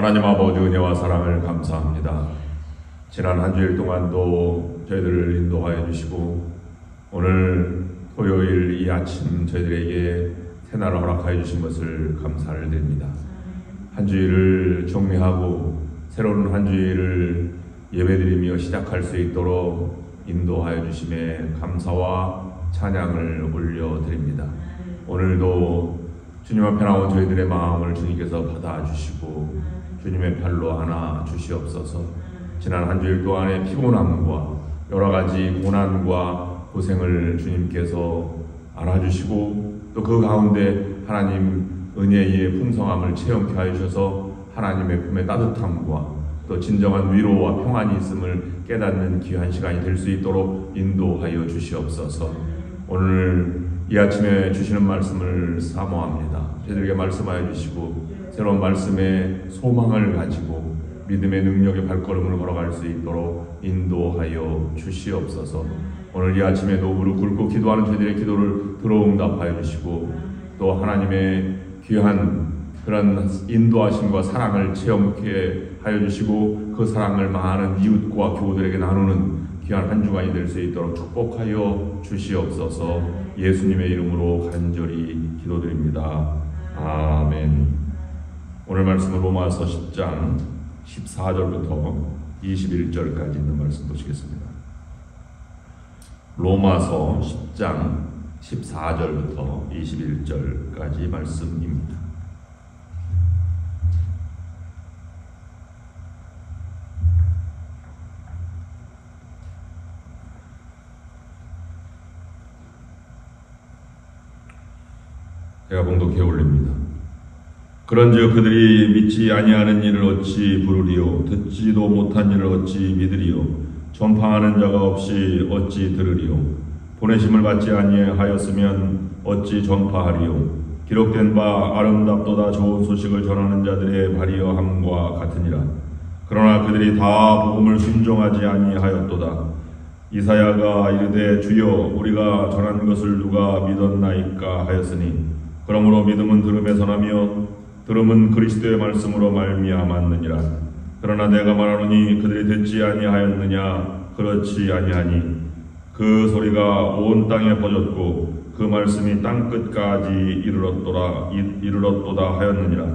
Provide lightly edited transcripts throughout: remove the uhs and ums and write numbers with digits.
하나님 아버지 은혜와 사랑을 감사합니다. 지난 한 주일 동안도 저희들을 인도하여 주시고 오늘 토요일 이 아침 저희들에게 새날을 허락하여 주신 것을 감사를 드립니다. 한 주일을 정리하고 새로운 한 주일을 예배드리며 시작할 수 있도록 인도하여 주심에 감사와 찬양을 올려드립니다. 오늘도 주님 앞에 나온 저희들의 마음을 주님께서 받아주시고 주님의 팔로 안아 주시옵소서. 지난 한 주일 동안의 피곤함과 여러 가지 고난과 고생을 주님께서 알아주시고 또 그 가운데 하나님 은혜의 풍성함을 체험케 하여 주셔서 하나님의 품의 따뜻함과 또 진정한 위로와 평안이 있음을 깨닫는 귀한 시간이 될 수 있도록 인도하여 주시옵소서. 오늘 이 아침에 주시는 말씀을 사모합니다. 저희들에게 말씀하여 주시고 새로운 말씀의 소망을 가지고 믿음의 능력의 발걸음을 걸어갈 수 있도록 인도하여 주시옵소서. 오늘 이 아침에도 무릎 꿇고 기도하는 저희들의 기도를 들어응답하여 주시고 또 하나님의 귀한 그런 인도하심과 사랑을 체험케 하여 주시고 그 사랑을 많은 이웃과 교우들에게 나누는 귀한 한 주간이 될 수 있도록 축복하여 주시옵소서. 예수님의 이름으로 간절히 기도드립니다. 아멘. 오늘 말씀은 로마서 10장 14절부터 21절까지 있는 말씀 보시겠습니다. 로마서 10장 14절부터 21절까지 말씀입니다. 제가 봉독해 올립니다. 그런즉 그들이 믿지 아니하는 일을 어찌 부르리요 듣지도 못한 일을 어찌 믿으리요 전파하는 자가 없이 어찌 들으리요 보내심을 받지 아니하였으면 어찌 전파하리요 기록된 바 아름답도다 좋은 소식을 전하는 자들의 발이여함과 같으니라. 그러나 그들이 다 복음을 순종하지 아니하였도다. 이사야가 이르되 주여 우리가 전한 것을 누가 믿었나이까 하였으니 그러므로 믿음은 들음에서 나며 들음은 그리스도의 말씀으로 말미암았느니라. 그러나 내가 말하노니 그들이 듣지 아니하였느냐 그렇지 아니하니 그 소리가 온 땅에 퍼졌고 그 말씀이 땅끝까지 이르렀도다 하였느니라.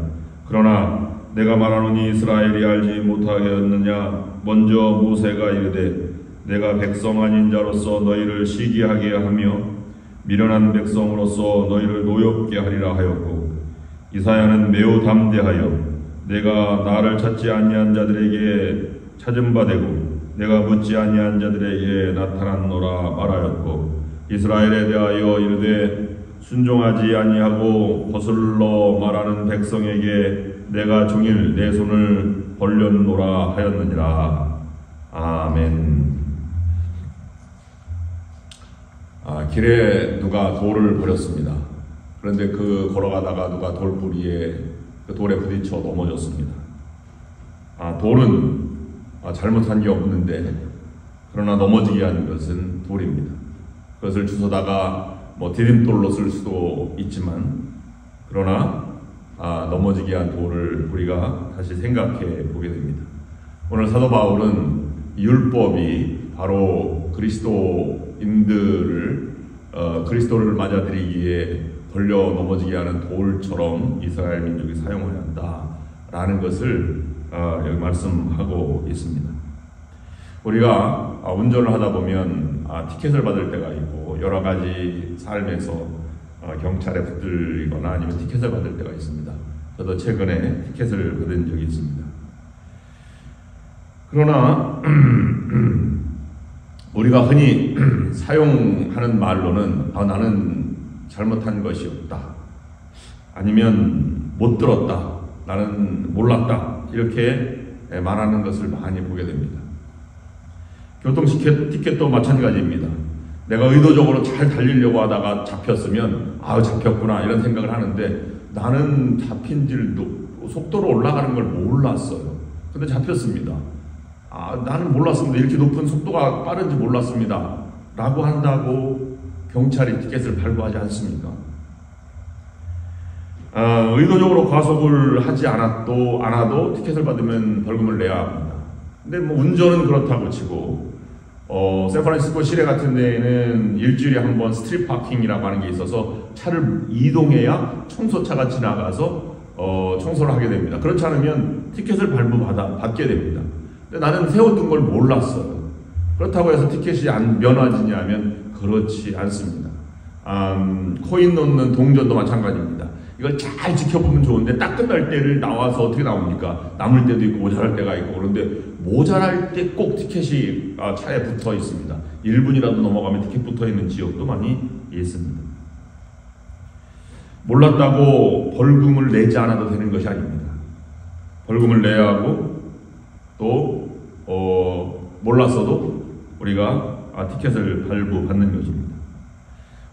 그러나 내가 말하노니 이스라엘이 알지 못하겠느냐 먼저 모세가 이르되 내가 백성 아닌 자로서 너희를 시기하게 하며 미련한 백성으로서 너희를 노엽게 하리라 하였고 이사야는 매우 담대하여 내가 나를 찾지 아니한 자들에게 찾은 바 되고 내가 묻지 아니한 자들에게 나타났노라 말하였고 이스라엘에 대하여 이르되 순종하지 아니하고 거슬러 말하는 백성에게 내가 종일 내 손을 벌렸노라 하였느니라. 아멘. 길에 누가 돌을 버렸습니다. 그런데 그 걸어가다가 누가 돌뿌리에 그 돌에 부딪혀 넘어졌습니다. 돌은 잘못한 게 없는데 그러나 넘어지게 하는 것은 돌입니다. 그것을 주워다가 디딤돌로 쓸 수도 있지만 그러나 넘어지게 한 돌을 우리가 다시 생각해 보게 됩니다. 오늘 사도 바울은 율법이 바로 그리스도인들을 그리스도를 맞아들이기에 걸려 넘어지게 하는 돌처럼 이스라엘 민족이 사용해야 한다라는 것을 여기 말씀하고 있습니다. 우리가 운전을 하다 보면 티켓을 받을 때가 있고 여러 가지 삶에서 경찰에 붙들리거나 아니면 티켓을 받을 때가 있습니다. 저도 최근에 티켓을 받은 적이 있습니다. 그러나 우리가 흔히 사용하는 말로는 나는 잘못한 것이 없다. 아니면 못 들었다. 나는 몰랐다. 이렇게 말하는 것을 많이 보게 됩니다. 교통 티켓도 마찬가지입니다. 내가 의도적으로 잘 달리려고 하다가 잡혔으면 잡혔구나 이런 생각을 하는데 나는 잡힌 줄도 속도로 올라가는 걸 몰랐어요. 근데 잡혔습니다. 나는 몰랐습니다. 이렇게 높은 속도가 빠른지 몰랐습니다. 라고 한다고 경찰이 티켓을 발부하지 않습니까? 의도적으로 과속을 하지 않아도 티켓을 받으면 벌금을 내야 합니다. 근데 뭐 운전은 그렇다고 치고 샌프란시스코 시내 같은 데에는 일주일에 한 번 스트릿 파킹이라고 하는 게 있어서 차를 이동해야 청소차가 지나가서 청소를 하게 됩니다. 그렇지 않으면 티켓을 받게 됩니다. 근데 나는 세워둔 걸 몰랐어요. 그렇다고 해서 티켓이 면허지냐면 그렇지 않습니다. 코인 넣는 동전도 마찬가지입니다. 이걸 잘 지켜보면 좋은데 딱 끝날 때를 나와서 어떻게 나옵니까? 남을 때도 있고 모자랄 때가 있고 그런데 모자랄 때 꼭 티켓이 차에 붙어 있습니다. 1분이라도 넘어가면 티켓 붙어 있는 지역도 많이 있습니다. 몰랐다고 벌금을 내지 않아도 되는 것이 아닙니다. 벌금을 내야 하고 또 몰랐어도 우리가 티켓을 발부받는 것입니다.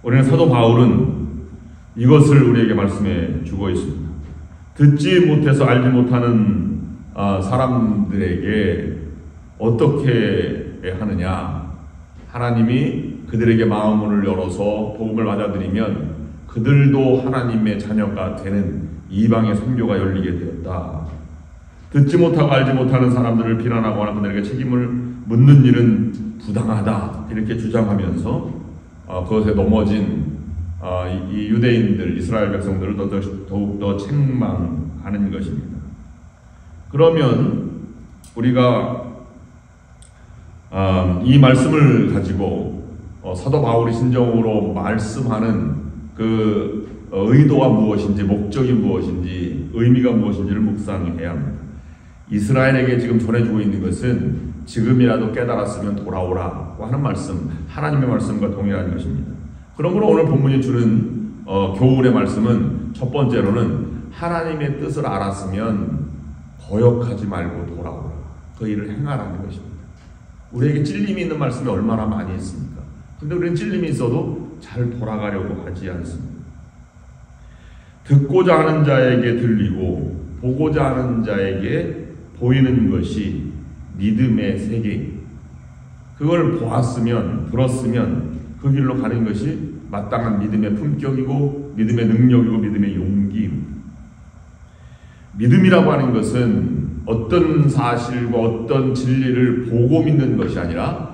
우리는 사도 바울은 이것을 우리에게 말씀해 주고 있습니다. 듣지 못해서 알지 못하는 사람들에게 어떻게 하느냐? 하나님이 그들에게 마음문을 열어서 복음을 받아들이면 그들도 하나님의 자녀가 되는 이방의 선교가 열리게 되었다. 듣지 못하고 알지 못하는 사람들을 비난하거나 그들에게 책임을 묻는 일은 부당하다 이렇게 주장하면서 그것에 넘어진 이 유대인들, 이스라엘 백성들을 더욱더 책망하는 것입니다. 그러면 우리가 이 말씀을 가지고 사도 바울이 신정으로 말씀하는 그 의도가 무엇인지, 목적이 무엇인지, 의미가 무엇인지를 묵상해야 합니다. 이스라엘에게 지금 전해주고 있는 것은 지금이라도 깨달았으면 돌아오라고 하는 말씀, 하나님의 말씀과 동일한 것입니다. 그러므로 오늘 본문이 주는 교훈의 말씀은 첫 번째로는 하나님의 뜻을 알았으면 거역하지 말고 돌아오라. 그 일을 행하라는 것입니다. 우리에게 찔림이 있는 말씀이 얼마나 많이 있습니까? 근데 우리는 찔림이 있어도 잘 돌아가려고 하지 않습니다. 듣고자 하는 자에게 들리고 보고자 하는 자에게 보이는 것이 믿음의 세계입니다. 그걸 보았으면, 들었으면 그 길로 가는 것이 마땅한 믿음의 품격이고 믿음의 능력이고 믿음의 용기입니다. 믿음이라고 하는 것은 어떤 사실과 어떤 진리를 보고 믿는 것이 아니라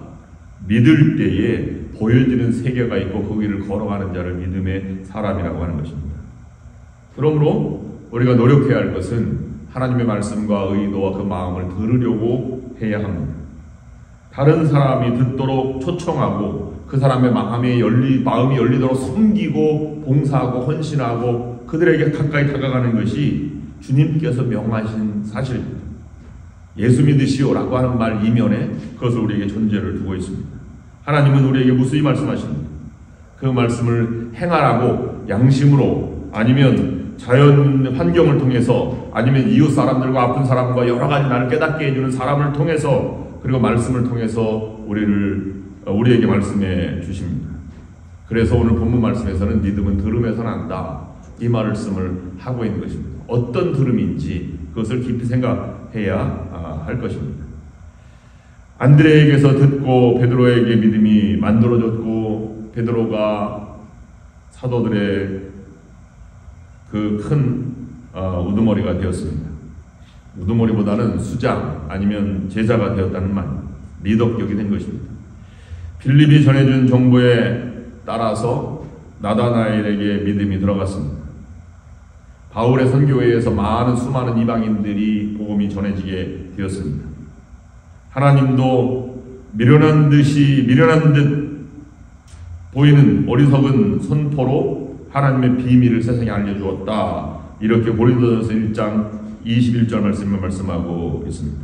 믿을 때에 보여지는 세계가 있고 그 길을 걸어가는 자를 믿음의 사람이라고 하는 것입니다. 그러므로 우리가 노력해야 할 것은 하나님의 말씀과 의도와 그 마음을 들으려고 해야 합니다. 다른 사람이 듣도록 초청하고 그 사람의 마음이 열리도록 섬기고 봉사하고 헌신하고 그들에게 가까이 다가가는 것이 주님께서 명하신 사실입니다. 예수 믿으시오라고 하는 말 이면에 그것을 우리에게 전제를 두고 있습니다. 하나님은 우리에게 무수히 말씀하십니다. 그 말씀을 행하라고 양심으로 아니면 자연 환경을 통해서 아니면 이웃 사람들과 아픈 사람과 여러 가지 나를 깨닫게 해주는 사람을 통해서 그리고 말씀을 통해서 우리에게 말씀해 주십니다. 그래서 오늘 본문 말씀에서는 믿음은 들음에서 난다 이 말씀을 하고 있는 것입니다. 어떤 들음인지 그것을 깊이 생각해야 할 것입니다. 안드레에게서 듣고 베드로에게 믿음이 만들어졌고 베드로가 사도들의 그 큰 우두머리가 되었습니다. 우두머리보다는 수장 아니면 제자가 되었다는 말, 리더격이 된 것입니다. 빌립이 전해준 정보에 따라서 나다나엘에게 믿음이 들어갔습니다. 바울의 선교에 의해서 수많은 이방인들이 복음이 전해지게 되었습니다. 하나님도 미련한 듯 보이는 어리석은 선포로 하나님의 비밀을 세상에 알려주었다. 이렇게 고린도전서 1장 21절 말씀을 말씀하고 있습니다.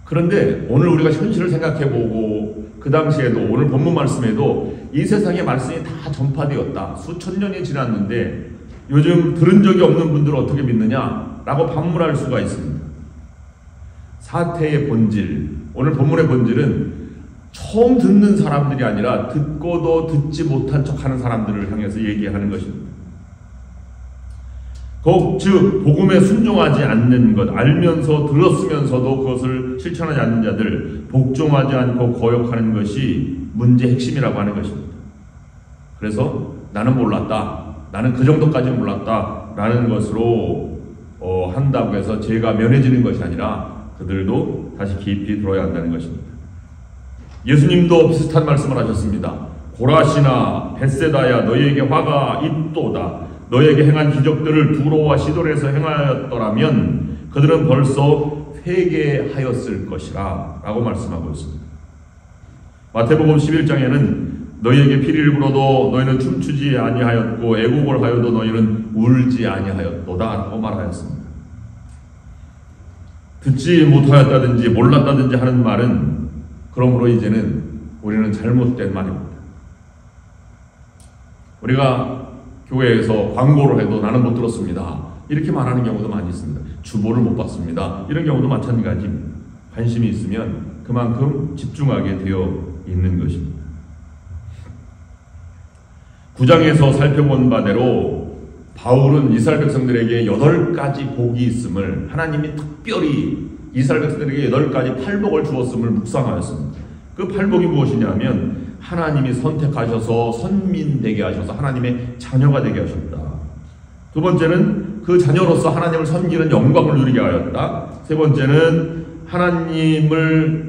그런데 오늘 우리가 현실을 생각해보고 그 당시에도 오늘 본문 말씀에도 이 세상의 말씀이 다 전파되었다. 수천 년이 지났는데 요즘 들은 적이 없는 분들은 어떻게 믿느냐라고 반문할 수가 있습니다. 사태의 본질, 오늘 본문의 본질은 처음 듣는 사람들이 아니라 듣고도 듣지 못한 척하는 사람들을 향해서 얘기하는 것입니다. 즉 복음에 순종하지 않는 것, 알면서 들었으면서도 그것을 실천하지 않는 자들, 복종하지 않고 거역하는 것이 문제의 핵심이라고 하는 것입니다. 그래서 나는 몰랐다. 나는 그 정도까지는 몰랐다 라는 것으로 한다고 해서 죄가 면해지는 것이 아니라 그들도 다시 깊이 들어야 한다는 것입니다. 예수님도 비슷한 말씀을 하셨습니다. 고라시나 벳세다야 너희에게 화가 있도다. 너희에게 행한 기적들을 두로와 시돈에서 행하였더라면 그들은 벌써 회개하였을 것이라 라고 말씀하고 있습니다. 마태복음 11장에는 너희에게 피리를 불어도 너희는 춤추지 아니하였고 애곡을 하여도 너희는 울지 아니하였도다 라고 말하였습니다. 듣지 못하였다든지 몰랐다든지 하는 말은 그러므로 이제는 우리는 잘못된 말입니다. 우리가 교회에서 광고를 해도 나는 못 들었습니다 이렇게 말하는 경우도 많이 있습니다. 주보를 못 봤습니다 이런 경우도 마찬가지입니다. 관심이 있으면 그만큼 집중하게 되어 있는 것입니다. 9장에서 살펴본 바대로 바울은 이스라엘 백성들에게 8가지 복이 있음을, 하나님이 특별히 이스라엘 백성들에게 8가지 팔복을 주었음을 묵상하였습니다. 그 팔복이 무엇이냐면 하나님이 선택하셔서 선민되게 하셔서 하나님의 자녀가 되게 하셨다. 두 번째는 그 자녀로서 하나님을 섬기는 영광을 누리게 하였다. 세 번째는 하나님을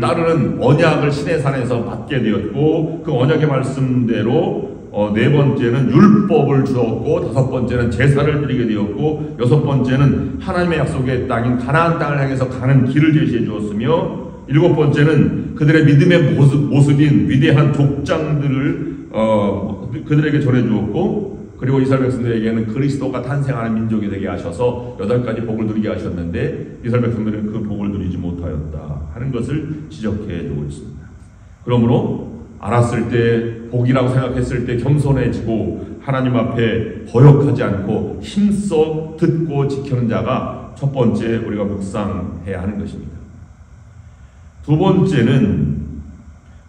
따르는 언약을 시내산에서 받게 되었고 그 언약의 말씀대로 네 번째는 율법을 주었고 다섯 번째는 제사를 드리게 되었고 여섯 번째는 하나님의 약속의 땅인 가나안 땅을 향해서 가는 길을 제시해 주었으며 일곱 번째는 그들의 믿음의 모습인 위대한 족장들을 그들에게 전해 주었고 그리고 이스라엘 백성들에게는 그리스도가 탄생하는 민족이 되게 하셔서 8가지 복을 누리게 하셨는데 이스라엘 백성들은 그 복을 누리지 못하였다 하는 것을 지적해 주고 있습니다. 그러므로 알았을 때 복이라고 생각했을 때 겸손해지고 하나님 앞에 거역하지 않고 힘써 듣고 지키는 자가 첫 번째 우리가 묵상해야 하는 것입니다. 두 번째는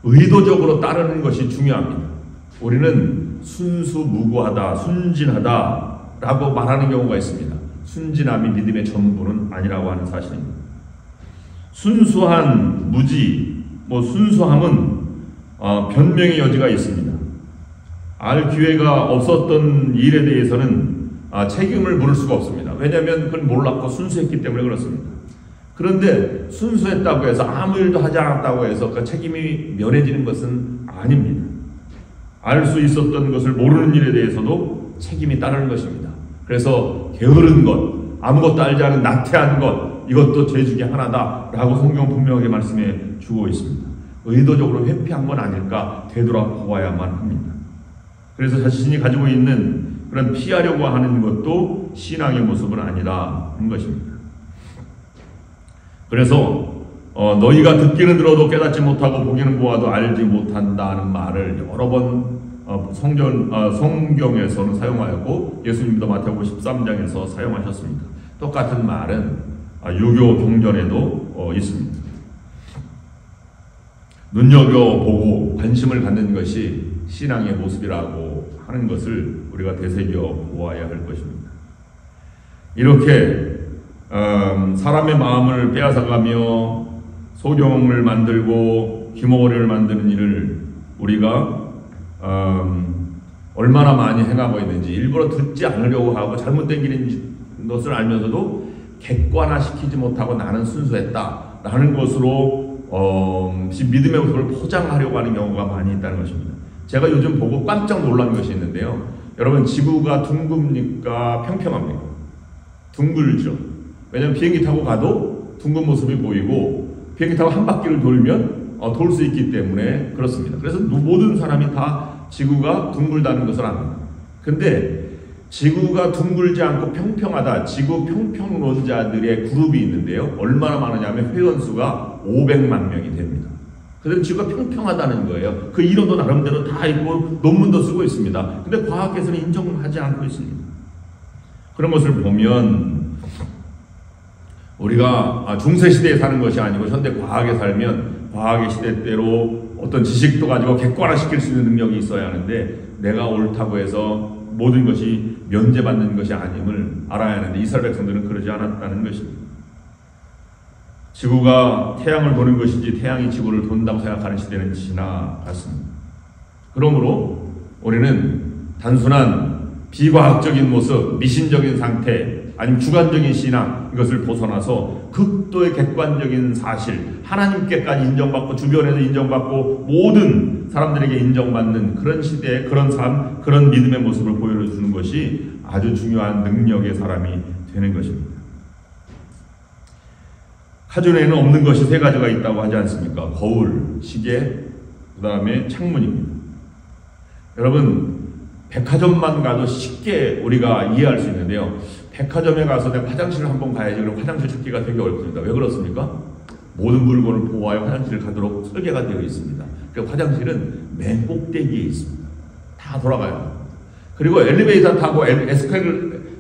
의도적으로 따르는 것이 중요합니다. 우리는 순수무구하다, 순진하다 라고 말하는 경우가 있습니다. 순진함이 믿음의 전부는 아니라고 하는 사실입니다. 순수한 무지, 순수함은 변명의 여지가 있습니다. 알 기회가 없었던 일에 대해서는 책임을 물을 수가 없습니다. 왜냐하면 그걸 몰랐고 순수했기 때문에 그렇습니다. 그런데 순수했다고 해서 아무 일도 하지 않았다고 해서 그 책임이 면해지는 것은 아닙니다. 알 수 있었던 것을 모르는 일에 대해서도 책임이 따르는 것입니다. 그래서 게으른 것, 아무것도 알지 않은 나태한 것, 이것도 죄 중에 하나다라고 성경 분명하게 말씀해 주고 있습니다. 의도적으로 회피한 건 아닐까 되돌아보아야만 합니다. 그래서 자신이 가지고 있는 그런 피하려고 하는 것도 신앙의 모습은 아니라는 것입니다. 그래서 너희가 듣기는 들어도 깨닫지 못하고 보기는 보아도 알지 못한다는 말을 여러 번 성경에서는 사용하였고 예수님도 마태복음 13장에서 사용하셨습니다. 똑같은 말은 유교 경전에도 있습니다. 눈여겨보고 관심을 갖는 것이 신앙의 모습이라고 하는 것을 우리가 되새겨 보아야 할 것입니다. 이렇게 사람의 마음을 빼앗아가며 소경을 만들고 귀머거리를 만드는 일을 우리가 얼마나 많이 행하고 있는지 일부러 듣지 않으려고 하고 잘못된 길인 것을 알면서도 객관화시키지 못하고 나는 순수했다라는 것으로 믿음의 모습을 포장하려고 하는 경우가 많이 있다는 것입니다. 제가 요즘 보고 깜짝 놀란 것이 있는데요. 여러분 지구가 둥굽니까 평평합니까? 둥글죠. 왜냐하면 비행기 타고 가도 둥근 모습이 보이고 비행기 타고 한 바퀴를 돌면 돌 수 있기 때문에 그렇습니다. 그래서 모든 사람이 다 지구가 둥글다는 것을 압니다. 근데 지구가 둥글지 않고 평평하다, 지구 평평론자들의 그룹이 있는데요. 얼마나 많으냐면 회원수가 500만 명이 됩니다. 그들은 지구가 평평하다는 거예요. 그 이론도 나름대로 다 있고 논문도 쓰고 있습니다. 근데 과학계에서는 인정하지 않고 있습니다. 그런 것을 보면 우리가 중세시대에 사는 것이 아니고 현대 과학에 살면 과학의 시대대로 어떤 지식도 가지고 객관화시킬 수 있는 능력이 있어야 하는데 내가 옳다고 해서 모든 것이 면제받는 것이 아님을 알아야 하는데 이스라엘 백성들은 그러지 않았다는 것입니다. 지구가 태양을 도는 것이지 태양이 지구를 돈다고 생각하는 시대는 지나갔습니다. 그러므로 우리는 단순한 비과학적인 모습, 미신적인 상태, 아니면 주관적인 신앙, 이것을 벗어나서 극도의 객관적인 사실, 하나님께까지 인정받고 주변에서 인정받고 모든 사람들에게 인정받는 그런 시대에 그런 삶, 그런 믿음의 모습을 보여주는 것이 아주 중요한 능력의 사람이 되는 것입니다. 카준에는 없는 것이 세 가지가 있다고 하지 않습니까? 거울, 시계, 그 다음에 창문입니다. 여러분, 백화점만 가도 쉽게 우리가 이해할 수 있는데요. 백화점에 가서 내가 화장실을 한번 가야지. 그럼 화장실 찾기가 되게 어렵습니다. 왜 그렇습니까? 모든 물건을 보호하여 화장실을 가도록 설계가 되어 있습니다. 그러니까 화장실은 맨 꼭대기에 있습니다. 다 돌아가요. 그리고 엘리베이터 타고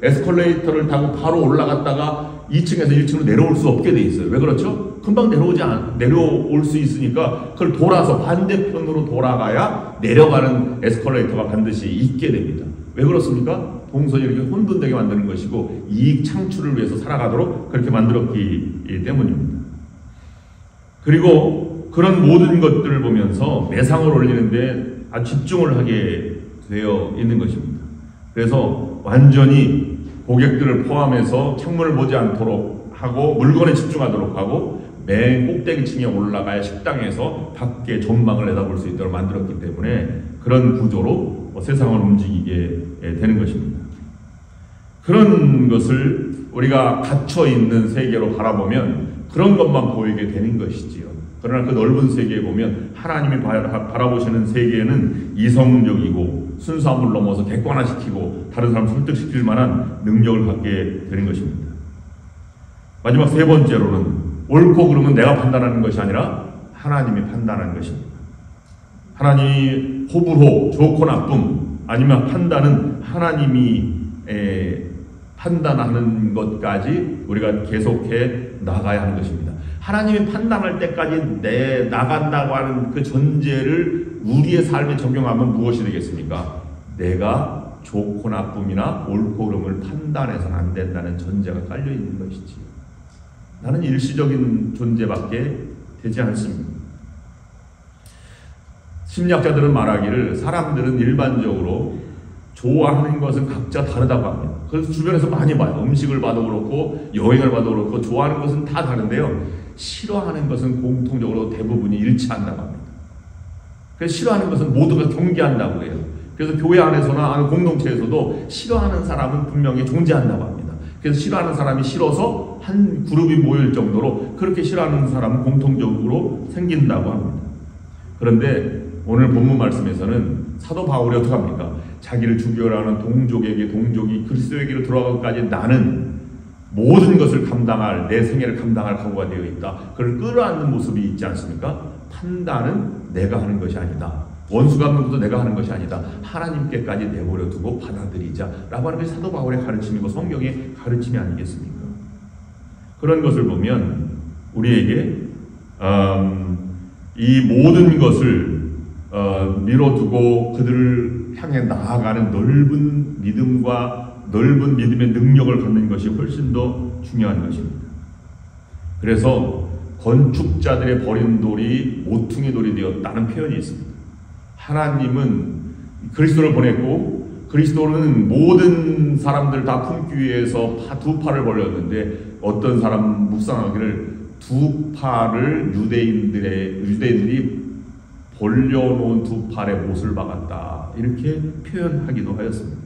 에스컬레이터를 타고 바로 올라갔다가 2층에서 1층으로 내려올 수 없게 돼 있어요. 왜 그렇죠? 금방 내려올 수 있으니까 그걸 돌아서 반대편으로 돌아가야 내려가는 에스컬레이터가 반드시 있게 됩니다. 왜 그렇습니까? 동선이 이렇게 혼돈되게 만드는 것이고 이익 창출을 위해서 살아가도록 그렇게 만들었기 때문입니다. 그리고 그런 모든 것들을 보면서 매상을 올리는데 아주 집중을 하게 되어 있는 것입니다. 그래서 완전히 고객들을 포함해서 창문을 보지 않도록 하고 물건에 집중하도록 하고 맨 꼭대기층에 올라가야 식당에서 밖에 전망을 내다볼 수 있도록 만들었기 때문에 그런 구조로 세상을 움직이게 되는 것입니다. 그런 것을 우리가 갇혀있는 세계로 바라보면 그런 것만 보이게 되는 것이지요. 그러나 그 넓은 세계에 보면 하나님이 바라보시는 세계는 이성적이고 순수함을 넘어서 객관화시키고 다른 사람을 설득시킬 만한 능력을 갖게 되는 것입니다. 마지막 세 번째로는 옳고 그름은 내가 판단하는 것이 아니라 하나님이 판단하는 것입니다. 하나님이 호불호, 좋고 나쁨, 아니면 판단은 하나님이 판단하는 것까지 우리가 계속해 나가야 하는 것입니다. 하나님이 판단할 때까지 나간다고 하는 그 전제를 우리의 삶에 적용하면 무엇이 되겠습니까? 내가 좋고 나쁨이나 옳고 그름을 판단해서는 안 된다는 전제가 깔려있는 것이지. 나는 일시적인 존재밖에 되지 않습니다. 심리학자들은 말하기를 사람들은 일반적으로 좋아하는 것은 각자 다르다고 합니다. 그래서 주변에서 많이 봐요. 음식을 봐도 그렇고 여행을 봐도 그렇고 좋아하는 것은 다 다른데요. 싫어하는 것은 공통적으로 대부분이 일치한다고 합니다. 그래서 싫어하는 것은 모두가 경계한다고 해요. 그래서 교회 안에서나 공동체에서도 싫어하는 사람은 분명히 존재한다고 합니다. 그래서 싫어하는 사람이 싫어서 한 그룹이 모일 정도로 그렇게 싫어하는 사람은 공통적으로 생긴다고 합니다. 그런데 오늘 본문 말씀에서는 사도 바울이 어떻게 합니까? 자기를 죽여라는 동족이 그리스도에게로 돌아가기까지 나는 모든 것을 감당할, 내 생애를 감당할 각오가 되어 있다. 그걸 끌어안는 모습이 있지 않습니까? 판단은 내가 하는 것이 아니다. 원수 갚는 것도 내가 하는 것이 아니다. 하나님께까지 내버려 두고 받아들이자 라고 하는 것이 사도 바울의 가르침이고 성경의 가르침이 아니겠습니까? 그런 것을 보면 우리에게 이 모든 것을 밀어두고 그들을 향해 나아가는 넓은 믿음과 넓은 믿음의 능력을 갖는 것이 훨씬 더 중요한 것입니다. 그래서 건축자들의 버린 돌이 모퉁이 돌이 되었다는 표현이 있습니다. 하나님은 그리스도를 보냈고 그리스도는 모든 사람들 다 품기 위해서 두 팔을 벌렸는데 어떤 사람 묵상하기를 두 팔을 유대인들이 벌려놓은 두 팔에 못을 박았다 이렇게 표현하기도 하였습니다.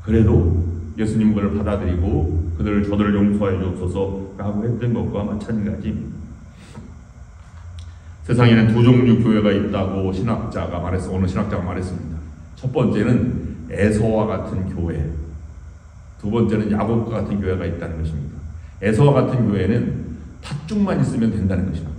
그래도 예수님 그를 받아들이고 저들을 용서하여 주옵소서라고 했던 것과 마찬가지입니다. 세상에는 두 종류 교회가 있다고 어느 신학자가 말했습니다. 첫 번째는 에서와 같은 교회, 두 번째는 야곱과 같은 교회가 있다는 것입니다. 에서와 같은 교회는 팥죽만 있으면 된다는 것입니다.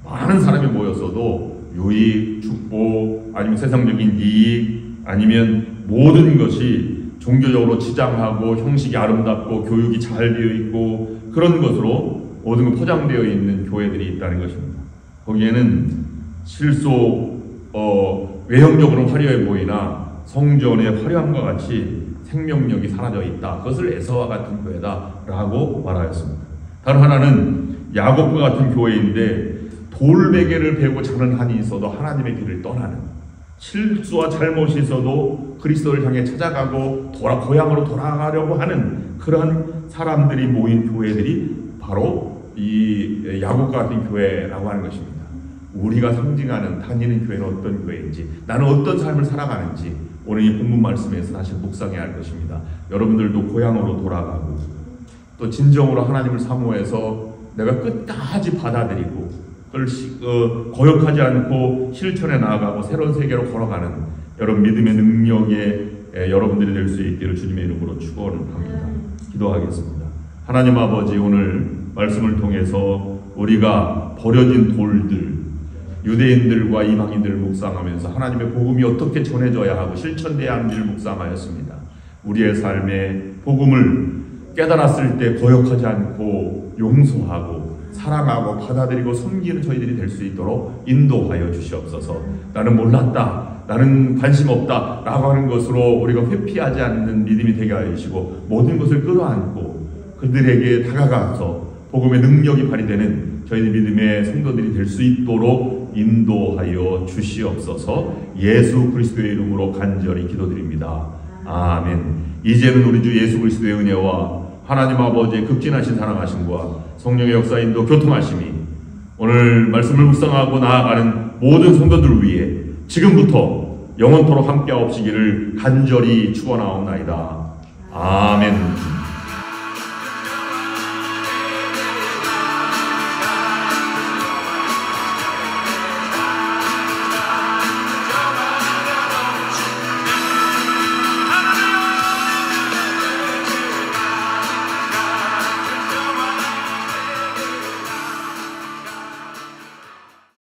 많은 사람이 모였어도 유익, 축복, 아니면 세상적인 이익, 아니면 모든 것이 종교적으로 치장하고 형식이 아름답고 교육이 잘 되어 있고 그런 것으로 모든 것 포장되어 있는 교회들이 있다는 것입니다. 거기에는 외형적으로는 화려해 보이나 성전의 화려함과 같이 생명력이 사라져 있다. 그것을 에서와 같은 교회다라고 말하였습니다. 다른 하나는 야곱과 같은 교회인데 돌베개를 베고 자는 한이 있어도 하나님의 길을 떠나는 실수와 잘못이 있어도 그리스도를 향해 찾아가고 고향으로 돌아가려고 하는 그런 사람들이 모인 교회들이 바로 이 야곱과 같은 교회라고 하는 것입니다. 우리가 상징하는 다니는 교회는 어떤 교회인지, 나는 어떤 삶을 살아가는지 오늘 이 본문 말씀에서 다시 묵상해야 할 것입니다. 여러분들도 고향으로 돌아가고 또 진정으로 하나님을 사모해서 내가 끝까지 받아들이고 그걸 거역하지 않고 실천해 나아가고 새로운 세계로 걸어가는 여러분 믿음의 능력에 여러분들이 될 수 있기를 주님의 이름으로 축원합니다. 기도하겠습니다. 하나님 아버지, 오늘 말씀을 통해서 우리가 버려진 돌들, 유대인들과 이방인들을 묵상하면서 하나님의 복음이 어떻게 전해져야 하고 실천돼야 하는지를 묵상하였습니다. 우리의 삶에 복음을 깨달았을 때 거역하지 않고 용서하고 사랑하고 받아들이고 섬기는 저희들이 될 수 있도록 인도하여 주시옵소서. 나는 몰랐다, 나는 관심 없다 라고 하는 것으로 우리가 회피하지 않는 믿음이 되게 하여 주시고 모든 것을 끌어안고 그들에게 다가가서 복음의 능력이 발휘되는 저희들 믿음의 성도들이 될 수 있도록 인도하여 주시옵소서. 예수 그리스도의 이름으로 간절히 기도드립니다. 아멘. 이제는 우리 주 예수 그리스도의 은혜와 하나님 아버지의 극진하신 사랑하심과 성령의 역사 인도 교통하심이 오늘 말씀을 묵상하고 나아가는 모든 성도들 위해 지금부터 영원토록 함께하옵시기를 간절히 축원하옵나이다. 아멘.